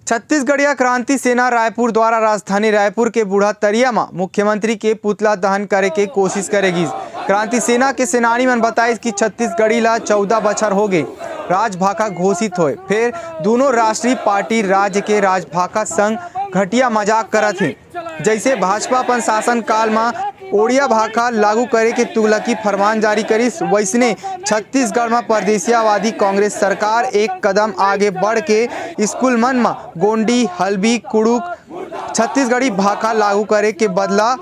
छत्तीसगढ़िया क्रांति सेना रायपुर द्वारा राजधानी रायपुर के बूढ़ा तरिया में मुख्यमंत्री के पुतला दहन करे के कोशिश करेगी। क्रांति सेना के सेनानी मन बताई कि छत्तीसगढ़ी ला 14 बछर हो गए राजभाका घोषित होए, फिर दोनों राष्ट्रीय पार्टी राज्य के राजभाका संग घटिया मजाक करत हैं। जैसे भाजपा अपन शासन काल में ओडिया भाषा लागू करे के तुगलकी फरमान जारी करिस, वैसने छत्तीसगढ़ में परदेसियावादी कांग्रेस सरकार एक कदम आगे बढ़ के स्कूल मन में गोंडी, हल्बी, कुड़ुक छत्तीसगढ़ी भाषा लागू करे के बदला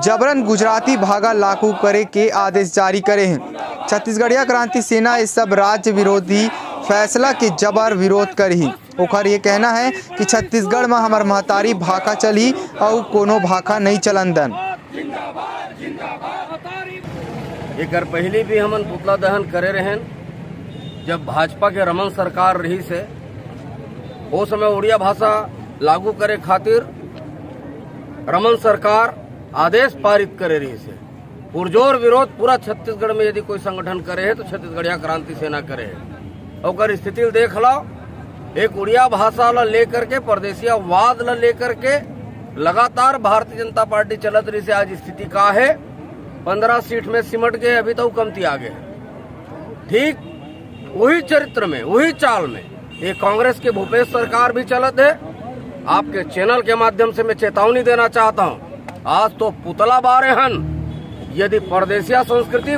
जबरन गुजराती भाषा लागू करे के आदेश जारी करे हैं। छत्तीसगढ़िया क्रांति सेना इस सब राज्य विरोधी फैसला के जबर विरोध करही। ओकर ये कहना है कि छत्तीसगढ़ में हमार महतारी भाषा चली और कोनो भाषा नहीं चलंदन। एक पहले भी हमन पुतला दहन करे रहें जब भाजपा के रमन सरकार रही से वो समय उड़िया भाषा लागू करे खातिर रमन सरकार आदेश पारित करे रही से पुरजोर विरोध पूरा छत्तीसगढ़ में यदि कोई संगठन करे है तो छत्तीसगढ़िया क्रांति सेना करे है। और स्थिति देख लो, एक उड़िया भाषा ला लेकर के परदेसियावाद ला लेकर के लगातार भारतीय जनता पार्टी चलत रही से आज स्थिति का है 15 सीट में सिमट गए, अभी तो कमती आ गए। ठीक वही चरित्र में वही चाल में ये कांग्रेस के भूपेश सरकार भी चलत है। आपके चैनल के माध्यम से मैं चेतावनी देना चाहता हूं, आज तो पुतला बारे हन। यदि परदेसिया संस्कृति,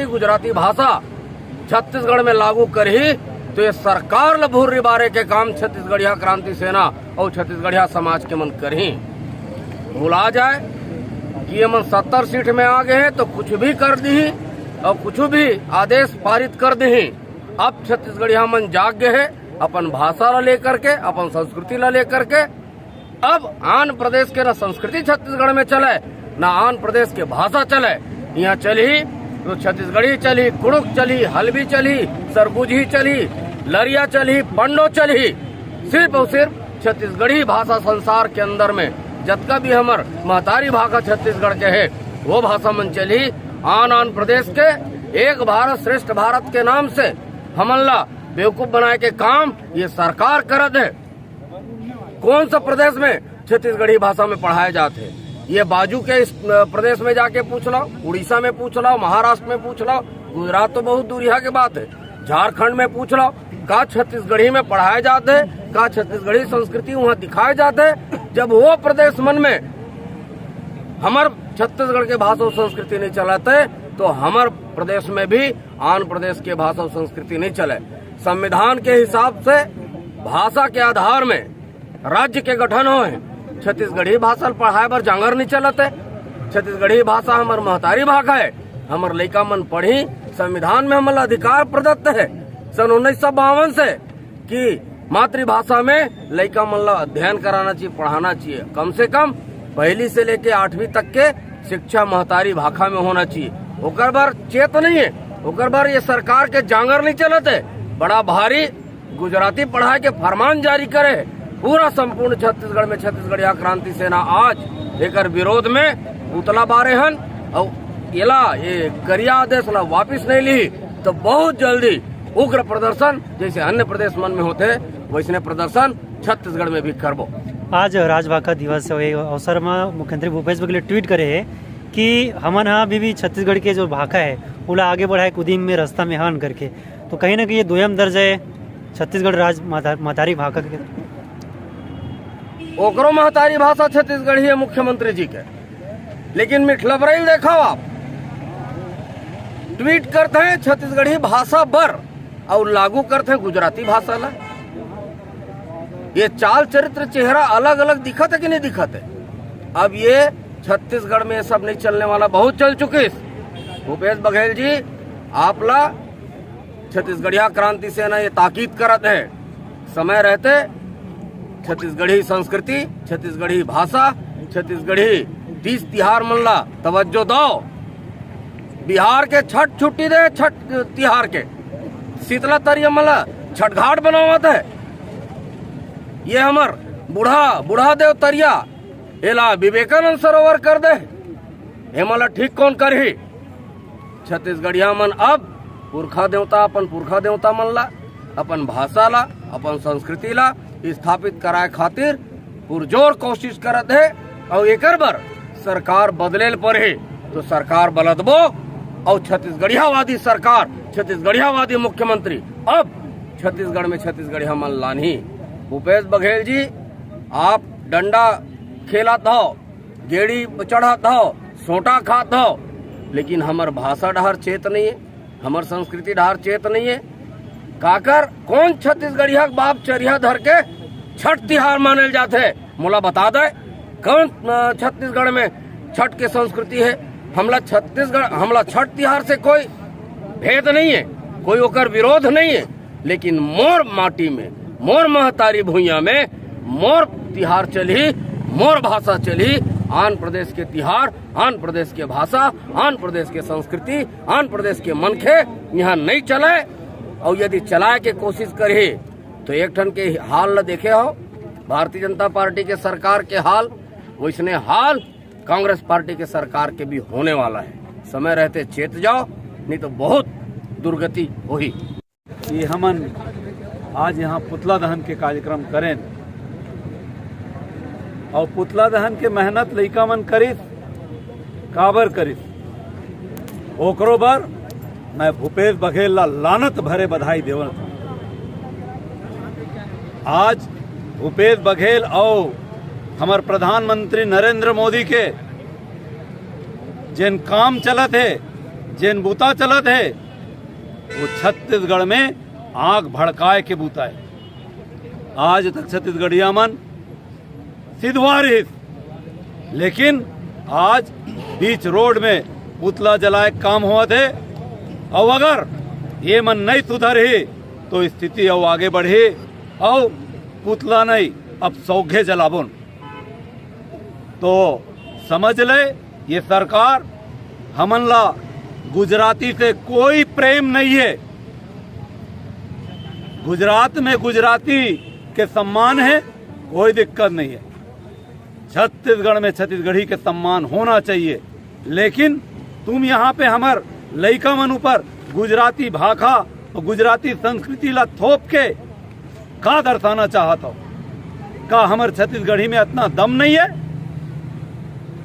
गुजराती भाषा छत्तीसगढ़ में लागू करही तो ये सरकार ल भूर्री बारे के काम छत्तीसगढ़िया क्रांति सेना और छत्तीसगढ़िया समाज के मन करही। भुला जाए कि ये मन 70 सीट में आ गए हैं तो कुछ भी कर दी और कुछ भी आदेश पारित कर दी। अब छत्तीसगढ़िया मन जाग गए है अपन भाषा ला लेकर के, अपन संस्कृति ला लेकर के। अब आंध्र प्रदेश के न संस्कृति छत्तीसगढ़ में चले न आंध्र प्रदेश के भाषा चले। यहाँ चली तो छत्तीसगढ़ी चली, कुड़ुक चली, हल्बी चली, सरगुजी चली, लरिया चली, पंडो चली। सिर्फ और सिर्फ छत्तीसगढ़ी भाषा संसार के अंदर में जतका भी हमार महतारी भाषा छत्तीसगढ़ के है वो भाषा मन चली। आंध्र प्रदेश के एक भारत श्रेष्ठ भारत के नाम से हमन ला बेवकूफ बनाए के काम ये सरकार करत है। कौन सा प्रदेश में छत्तीसगढ़ी भाषा में पढ़ाए जाते हैं? ये बाजू के इस प्रदेश में जाके पूछ लो, उड़ीसा में पूछ लो, महाराष्ट्र में पूछ लो, गुजरात तो बहुत दूर यहाँ की बात है, झारखंड में पूछ लो, का छत्तीसगढ़ी में पढ़ाए जाते हैं, का छत्तीसगढ़ी संस्कृति वहाँ दिखाए जाते हैं। जब वो प्रदेश मन में हमार छत्तीसगढ़ के भाषा और संस्कृति नहीं चलाते तो हमार प्रदेश में भी आंध्र प्रदेश के भाषा और संस्कृति नहीं चले। संविधान के हिसाब से भाषा के आधार में राज्य के गठन हो है। छत्तीसगढ़ी भाषा पढ़ाए बर जांगर नहीं चलते। छत्तीसगढ़ी भाषा हमार महतारी भाषा है, हमार लइका मन पढ़ी। संविधान में हमारा अधिकार प्रदत्त है सन 1952 से कि मातृभाषा में लइका मन ला अध्ययन कराना चाहिए, पढ़ाना चाहिए। कम से कम पहली से लेके 8वीं तक के शिक्षा महतारी भाषा में होना चाहिए। ओकर बार चेत नहीं है, ओकर बार ये सरकार के जांगर नहीं चलते। बड़ा भारी गुजराती पढ़ाई के फरमान जारी करे पूरा संपूर्ण छत्तीसगढ़ में। छत्तीसगढ़िया क्रांति सेना आज एक विरोध में पुतला बारे हन और ये करिया आदेश ला वापिस नहीं ली तो बहुत जल्दी उग्र प्रदर्शन जैसे अन्य प्रदेश मन में होते वैसने प्रदर्शन छत्तीसगढ़ में भी करबो। आज राजभाषा दिवस अवसर में मुख्यमंत्री भूपेश बघेल ट्वीट करे है कि हमन हाँ भी छत्तीसगढ़ के जो भाषा है उला आगे बढ़ाए कुदीम में रास्ता में हन करके, तो कहीं ना कहीं ये दोयम दर्ज है छत्तीसगढ़ राज महतारी भाषा के। ओकरो महतारी भाषा छत्तीसगढ़ी है मुख्यमंत्री जी के, लेकिन मिठलबरई देखो आप ट्वीट करते हैं छत्तीसगढ़ी भाषा बर और लागू करते हैं गुजराती भाषा ला। ये चाल चरित्र चेहरा अलग अलग दिखत है कि नहीं दिखत है? अब ये छत्तीसगढ़ में सब नहीं चलने वाला, बहुत चल चुके। भूपेश बघेल जी आप ला छत्तीसगढ़िया क्रांति सेना ये ताकीद करत है, समय रहते छत्तीसगढ़ी संस्कृति, छत्तीसगढ़ी भाषा, छत्तीसगढ़ी तीज तिहार मन ला तवज्जो दो। बिहार के छठ छुट्टी दे, छठ तिहार के शीतला तरिया मन ला छठ घाट बनावत है। ये हमार बूढ़ा देव तरिया एला विवेकानंद सरोवर कर दे, हेमला ठीक कौन करही? छत्तीसगढ़िया मन अब पुरखा देवता मन ला, अपन भाषा ला, अपन संस्कृति ला स्थापित कराए खातिर पुरजोर कोशिश करत है। और एकर बर सरकार बदलेल पर है तो सरकार बदलबो और छत्तीसगढ़ियावादी सरकार, छत्तीसगढ़ियावादी मुख्यमंत्री अब छत्तीसगढ़ में छत्तीसगढ़िया मन लानी। भूपेश बघेल जी, आप डंडा खेलत हो, गेड़ी चढ़त हो, सोटा खात हो, लेकिन हमार भाषा डहर चेत नहीं है, हमार संस्कृति डहर चेत नहीं है। काकर कौन छत्तीसगढ़िया बाप चरिया धर के छठ तिहार मानल जाते, मोला बता दे कौन छत्तीसगढ़ में छठ के संस्कृति है। हमला छठ तिहार से कोई भेद नहीं है, कोई ओकर विरोध नहीं है, लेकिन मोर माटी में, मोर महतारी भुइया में मोर तिहार चली, मोर भाषा चली। आंध्र प्रदेश के तिहार, आंध्र प्रदेश के भाषा, आंध्र प्रदेश के संस्कृति, आंध्र प्रदेश के मनखे यहाँ नहीं चले। और यदि चलाए के कोशिश करे तो एक ठन के हाल ल देखे हो, भारतीय जनता पार्टी के सरकार के हाल, वैसने हाल कांग्रेस पार्टी के सरकार के भी होने वाला है। समय रहते चेत जाओ, नहीं तो बहुत दुर्गति होगी। ये हमन आज यहाँ पुतला दहन के कार्यक्रम करें और पुतला दहन के मेहनत लइका मन करिस, काबर करिस, ओकरो बर मैं भूपेश बघेल ला लानत भरे बधाई देवत हूँ। आज भूपेश बघेल और हमार प्रधानमंत्री नरेंद्र मोदी के जिन काम चलत है, जिन बूता चलत है, वो छत्तीसगढ़ में आग भड़काए के बूता है। आज तक छत्तीसगढ़िया मन सिद्धवा रहिस, लेकिन आज बीच रोड में पुतला जलाए काम हुआ थे। और अगर ये मन नहीं सुधरे तो स्थिति और आगे बढ़े और पुतला नहीं अब सौघे जलाबुन। तो समझ ले ये सरकार हमन ला गुजराती से कोई प्रेम नहीं है। गुजरात में गुजराती के सम्मान है, कोई दिक्कत नहीं है। छत्तीसगढ़ में छत्तीसगढ़ी के सम्मान होना चाहिए, लेकिन तुम यहाँ पे हमार लइका मन ऊपर गुजराती भाषा और गुजराती संस्कृति ला थोप के का दर्शाना चाहत हो? का हमार छत्तीसगढ़ी में इतना दम नहीं है?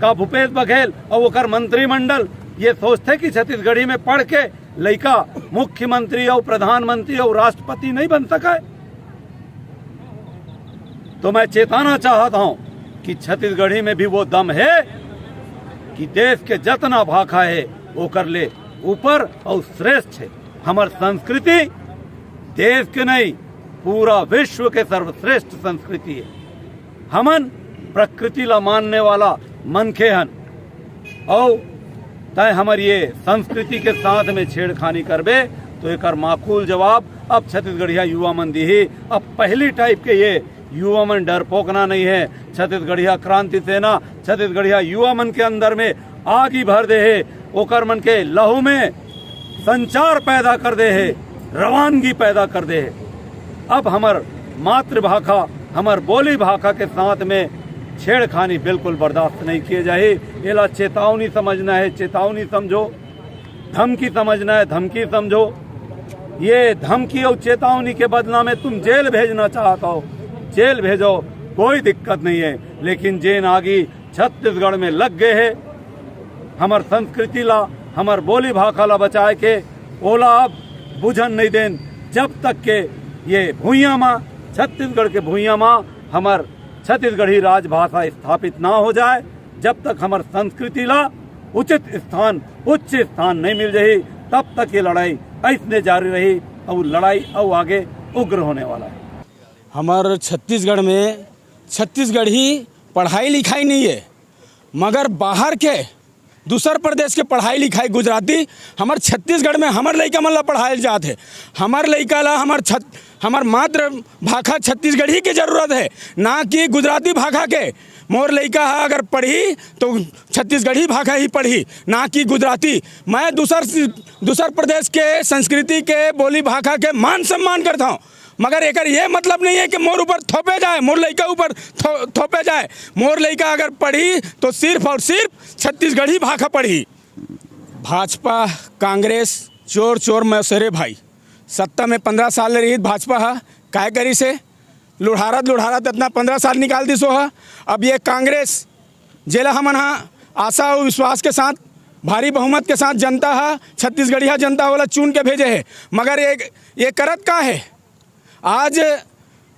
का भूपेश बघेल और ओकर मंत्रिमंडल ये सोचते कि छत्तीसगढ़ी में पढ़ के लइका मुख्यमंत्री और प्रधानमंत्री और राष्ट्रपति नहीं बन सका? तो मैं चेताना चाहता हूं कि छत्तीसगढ़ी में भी वो दम है कि देश के जतना भाषा है वो कर ले ऊपर और श्रेष्ठ है। हमार संस्कृति देश के नहीं पूरा विश्व के सर्वश्रेष्ठ संस्कृति है। हमन प्रकृति ला मानने वाला मनखे हन और तय हमारी ये संस्कृति के साथ में छेड़खानी करबे तो एक माकूल जवाब अब छत्तीसगढ़िया युवा मन दी ही। अब पहली टाइप के ये युवा मन डरपोकना नहीं है। छत्तीसगढ़िया क्रांति सेना छत्तीसगढ़िया युवा मन के अंदर में आग ही भर दे है, ओकर मन के लहू में संचार पैदा कर दे है, रवानगी पैदा कर दे है। अब हमार मातृभाषा, हमार बोली भाषा के साथ में छेड़खानी बिल्कुल बर्दाश्त नहीं किए जाए। एला चेतावनी समझना है, चेतावनी समझो, धमकी समझना है, धमकी समझो। ये धमकी और चेतावनी के बदला में तुम जेल भेजना चाहता हो, जेल भेजो, कोई दिक्कत नहीं है। लेकिन जेन आगी छत्तीसगढ़ में लग गए है, हमार संस्कृति ला, हमार बोली भाषा ला बचाए के ओला अब बुझन नहीं देन। जब तक के ये भुइयां माँ, छत्तीसगढ़ के भुइयां माँ हमार छत्तीसगढ़ी राजभाषा स्थापित ना हो जाए, जब तक हमार संस्कृति ला उचित स्थान, उच्च स्थान नहीं मिल जाए, तब तक ये लड़ाई ऐसने जारी रही और लड़ाई और आगे उग्र होने वाला है। हमार छत्तीसगढ़ में छत्तीसगढ़ी पढ़ाई लिखाई नहीं है, मगर बाहर के दूसर प्रदेश के पढ़ाई लिखाई गुजराती हमार छत्तीसगढ़ में हमार लइका मन ला पढ़ाए जात है। हमार लइका ला हमार मातृ भाषा छत्तीसगढ़ी की जरूरत है, ना कि गुजराती भाषा के। मोर लइका अगर पढ़ी तो छत्तीसगढ़ी भाषा ही पढ़ी, ना कि गुजराती। मैं दूसर प्रदेश के संस्कृति के बोली भाषा के मान सम्मान करता हूँ, मगर एकर ये मतलब नहीं है कि मोर ऊपर थोपे जाए, मोर लइका ऊपर थोपे जाए। मोर लइका अगर पढ़ी तो सिर्फ और सिर्फ छत्तीसगढ़ी भाषा पढ़ी। भाजपा कांग्रेस चोर चोर मौसेरे भाई, सत्ता में 15 साल रही भाजपा है, काय करी से लुढ़ारत इतना 15 साल निकाल दी सो है। अब ये कांग्रेस जेला हमन हाँ आशा और विश्वास के साथ भारी बहुमत के साथ जनता है छत्तीसगढ़िया जनता वाला चुन के भेजे है, मगर ये करत का है। आज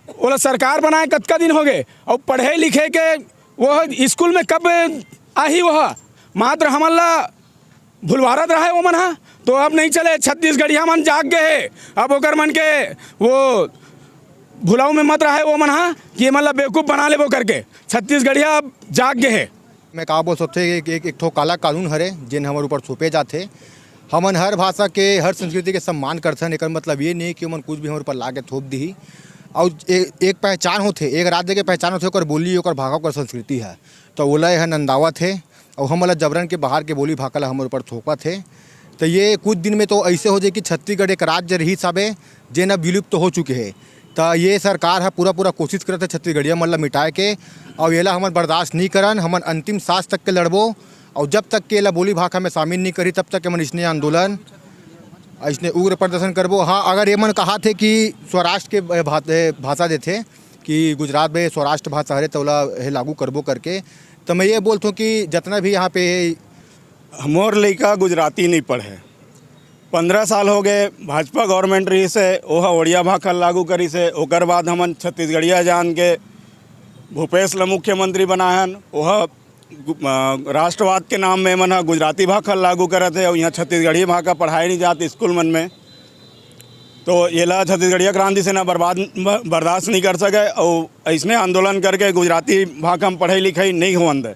वो सरकार बनाए कतका दिन हो गए और पढ़े लिखे के वो स्कूल में कब आही वह मात्र हमन ला भुलवारत रहा है वो मन हा। तो अब नहीं चले, छत्तीसगढ़िया मन जाग गए है। अब ओकर मन के वो भुलाऊ में मत रहा है वो मन हा कि मतलब बेवकूफ़ बना ले वो करके छत्तीसगढ़िया अब जाग गए है। मैं का बोल सकते एक ठो काला कानून हरे जिन हमारे ऊपर थोपे जाते। हमन हर भाषा के हर संस्कृति के सम्मान करथन। एक मतलब ये नहीं कि हमन कुछ भी हमारे ऊपर ला के थोप दी। और एक पहचान होते, एक राज्य के पहचान होते, ओकर बोली ओकर भाषा ओकर संस्कृति है। तो ओला यह नंदावत है और हमला जबरन के बाहर के बोली भाषा ला हमारे ऊपर थोपत है। तो ये कुछ दिन में तो ऐसे हो जाए कि छत्तीसगढ़ एक राज्य रही साबे जे न विलुप्त तो हो चुके हैं। तो ये सरकार है पूरा कोशिश करते छत्तीसगढ़िया मतलब मिटाए के, और ये हमन बर्दाश्त नहीं करन। हमन अंतिम सांस तक के लड़बो और जब तक के बोली भाषा में शामिल नहीं करी तब तक हमन इसने आंदोलन इसने उग्र प्रदर्शन करबो। हाँ, अगर ये मन कहा थे कि स्वराष्ट्र के भाषा देते कि गुजरात में स्वराष्ट्र भाषा हरे तो लागू करबो करके, तो मैं ये बोलता हूँ कि जितना भी यहाँ पे मोर लड़का गुजराती नहीं पढ़े। 15 साल हो गए भाजपा गवर्नमेंट रही से ओहा ओडिया भाषा लागू करी से। ओकर बाद हमन छत्तीसगढ़िया जान के भूपेश ला मुख्यमंत्री बनाहन। ओहा राष्ट्रवाद के नाम में मन गुजराती भाषा लागू करत है और यहाँ छत्तीसगढ़ी भाषा पढ़ाई नहीं जाती स्कूल मन में। तो ये ला छत्तीसगढ़िया क्रांति सेना बर्दाश्त नहीं कर सके और ऐसने आंदोलन करके गुजराती भाषा में पढ़ाई लिखाई नहीं होवन दे।